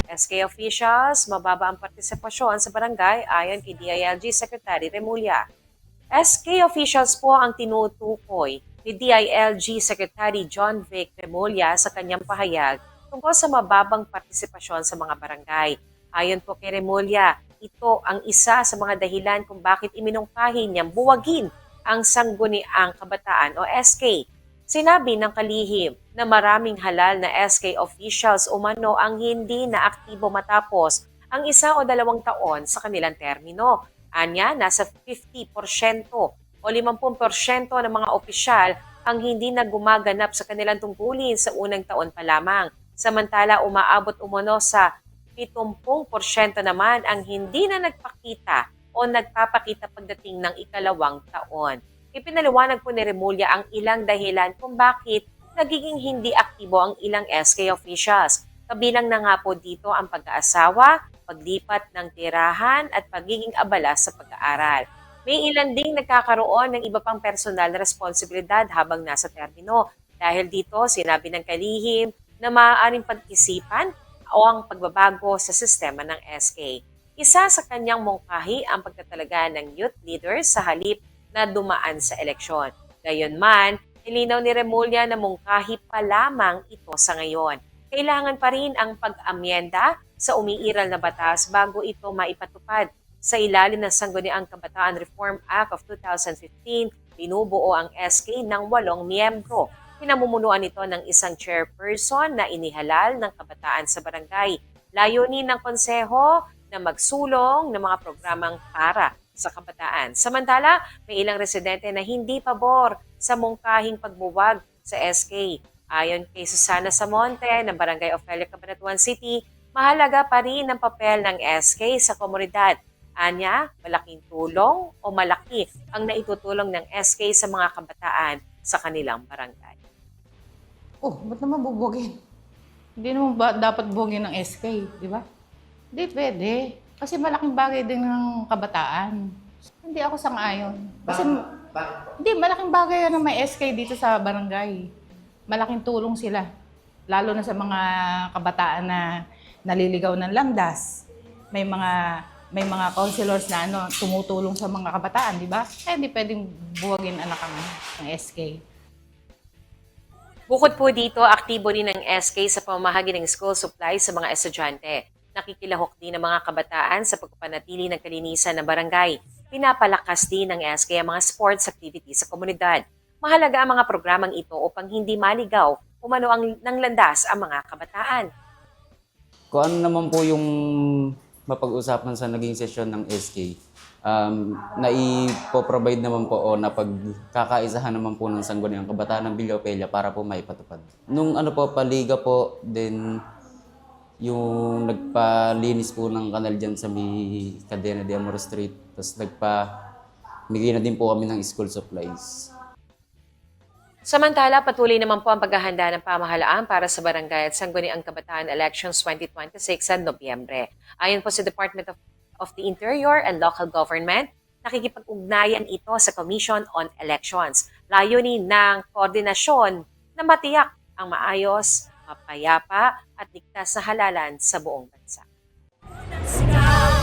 SK officials, mababa ang partisipasyon sa barangay ayon kay DILG Secretary Remulla. SK officials po ang tinutukoy ni DILG Secretary John Vic Remulla sa kanyang pahayag tungkol sa mababang partisipasyon sa mga barangay. Ayon po kay Remulla, ito ang isa sa mga dahilan kung bakit iminungkahi niyang buwagin ang Sangguniang Kabataan o SK. Sinabi ng kalihim na maraming halal na SK officials umano ang hindi na aktibo matapos ang 1 o 2 taon sa kanilang termino. Anya, nasa 50% o 50% ng mga opisyal ang hindi na gumaganap sa kanilang tungkulin sa unang taon pa lamang. Samantala, umaabot umano sa 70% naman ang hindi na nagpakita o nagpapakita pagdating ng ikalawang taon. Ipinaliwanag po ni Remulla ang ilang dahilan kung bakit nagiging hindi aktibo ang ilang SK officials. Kabilang na nga po dito ang pag-aasawa, paglipat ng tirahan at pagiging abala sa pag-aaral. May ilan ding nagkakaroon ng iba pang personal na responsibilidad habang nasa termino. Dahil dito, sinabi ng kalihim na maaaring pag-isipan o ang pagbabago sa sistema ng SK. Isa sa kanyang mungkahi ang pagtatalaga ng youth leaders sa halip na dumaan sa eleksyon. Gayunman, nilinaw ni Remulla na mungkahi pa lamang ito sa ngayon. Kailangan pa rin ang pag-amyenda sa umiiral na batas bago ito maipatupad. Sa ilalim ng Sangguniang Kabataan Reform Act of 2015, binubuo ang SK ng 8 miyembro. Pinamumunuan ito ng isang chairperson na inihalal ng kabataan sa barangay. Layunin ng konseho na magsulong ng mga programang para sa kabataan. Samantala, may ilang residente na hindi pabor sa mungkahing pagbuwag sa SK. Ayon kay Susana Samonte ng Barangay Ofelia, Cabanatuan City, mahalaga pa rin ang papel ng SK sa komunidad. Anya, malaking tulong o malaki ang naitutulong ng SK sa mga kabataan sa kanilang barangay. Oh, ba't naman bubugin? Hindi naman ba dapat bugin ng SK, di ba? Hindi pwede. Kasi malaking bagay din ng kabataan. Hindi ako sang-ayon. Kasi hindi, malaking bagay na may SK dito sa barangay. Malaking tulong sila. Lalo na sa mga kabataan na naliligaw ng landas. May mga counselors na tumutulong sa mga kabataan, di ba? Kaya hindi pwedeng buwagin anak ng SK. Bukod po dito, aktibo rin ng SK sa pamamahagi ng school supplies sa mga estudyante. Nakikilahok din ng mga kabataan sa pagpapanatili ng kalinisan ng barangay. Pinapalakas din ng SK ang mga sports activities sa komunidad. Mahalaga ang mga programang ito upang hindi maligaw umano ng landas ang mga kabataan. Kung ano naman po yung mapag-usapan sa naging sesyon ng SK, naipo-provide naman po o napagkakaisahan naman po ng Sangguniang Kabataan ng Villa Ofelia para po maipatupad. Nung paliga po, then yung nagpalinis po ng kanal dyan sa may Cadena de Amor Street, tapos migay na din po kami ng school supplies. Samantala, patuloy naman po ang paghahanda ng pamahalaan para sa Barangay at Sangguniang Kabataan Elections 2026 sa Nobyembre. Ayon po sa Department of the Interior and Local Government, nakikipag-ugnayan ito sa Commission on Elections. Layunin ng koordinasyon na matiyak ang maayos, mapayapa at ligtas na halalan sa buong bansa.